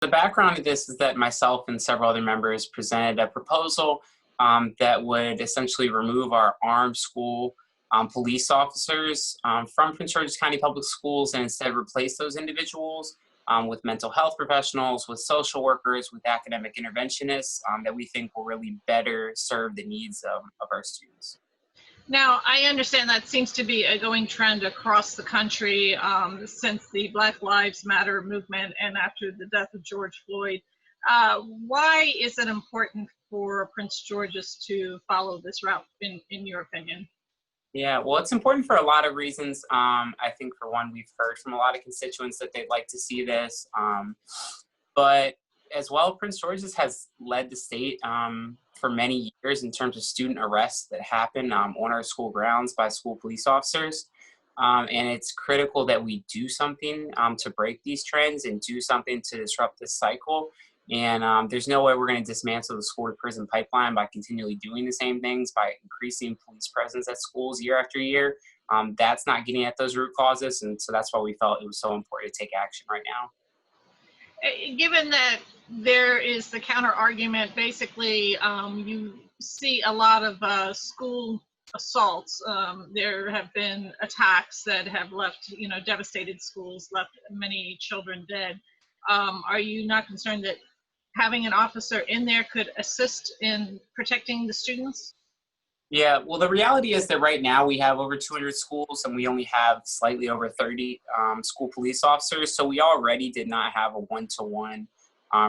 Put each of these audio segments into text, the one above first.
The background of this is that myself and several other members presented a proposal that would essentially remove our armed school police officers from Prince George's County Public Schools and instead replace those individuals with mental health professionals, with social workers, with academic interventionists that we think will really better serve the needs of our students. Now, I understand that seems to be a going trend across the country since the Black Lives Matter movement and after the death of George Floyd. Why is it important for Prince George's to follow this route, in your opinion? Yeah, well, it's important for a lot of reasons. I think for one, we've heard from a lot of constituents that they'd like to see this. But as well, Prince George's has led the state for many years in terms of student arrests that happen on our school grounds by school police officers. And it's critical that we do something to break these trends and do something to disrupt this cycle. And there's no way we're going to dismantle the school to prison pipeline by continually doing the same things, by increasing police presence at schools year after year. That's not getting at those root causes. And so that's why we felt it was so important to take action right now. Given that there is the counter argument, basically you see a lot of school assaults. There have been attacks that have left, devastated schools, left many children dead. Are you not concerned that having an officer in there could assist in protecting the students? Yeah, well, the reality is that right now we have over 200 schools and we only have slightly over 30 school police officers. So we already did not have a one-to-one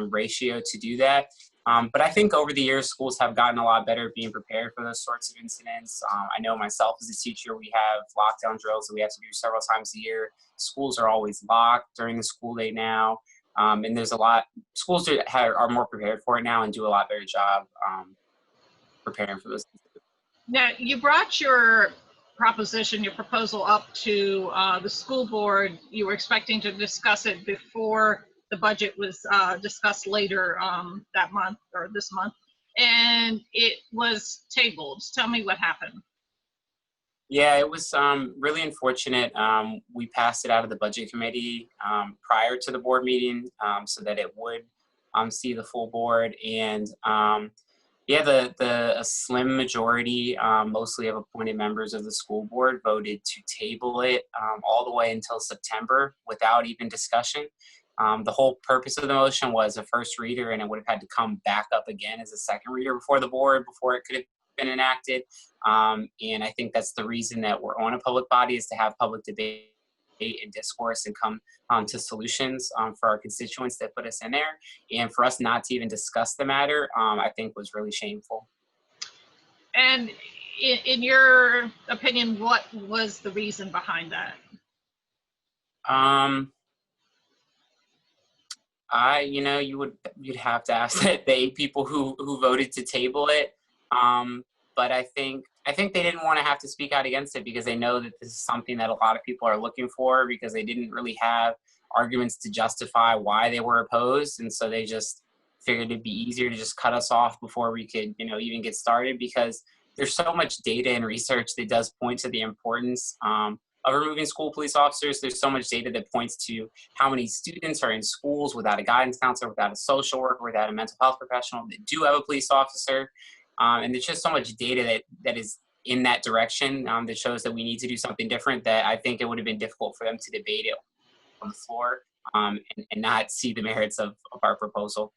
ratio to do that. But I think over the years, schools have gotten a lot better at being prepared for those sorts of incidents. I know myself as a teacher, we have lockdown drills that we have to do several times a year. Schools are always locked during the school day now. And there's a lot, schools are more prepared for it now and do a lot better job preparing for those. Now, you brought your proposal up to the school board. You were expecting to discuss it before the budget was discussed later that month or this month, and it was tabled. Tell me what happened. Yeah, it was really unfortunate. We passed it out of the budget committee prior to the board meeting so that it would see the full board. And yeah, a slim majority, mostly of appointed members of the school board, voted to table it all the way until September without even discussion. The whole purpose of the motion was a first reader, and it would have had to come back up again as a second reader before the board before it could have been enacted. And I think that's the reason that we're on a public body, is to have public debate and discourse and come to solutions for our constituents that put us in there. And for us not to even discuss the matter, I think was really shameful. And in your opinion, what was the reason behind that? You'd have to ask the 8 people who voted to table it. But I think they didn't want to have to speak out against it because they know that this is something that a lot of people are looking for, because they didn't really have arguments to justify why they were opposed. And so they just figured it'd be easier to just cut us off before we could, even get started, because there's so much data and research that does point to the importance of removing school police officers. There's so much data that points to how many students are in schools without a guidance counselor, without a social worker, without a mental health professional that do have a police officer. And there's just so much data that is in that direction that shows that we need to do something different, that I think it would have been difficult for them to debate it on the floor and not see the merits of our proposal.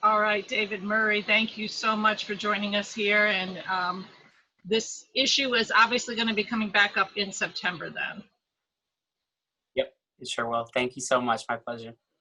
All right, David Murray, thank you so much for joining us here. And this issue is obviously going to be coming back up in September then. Yep, it sure will. Thank you so much. My pleasure.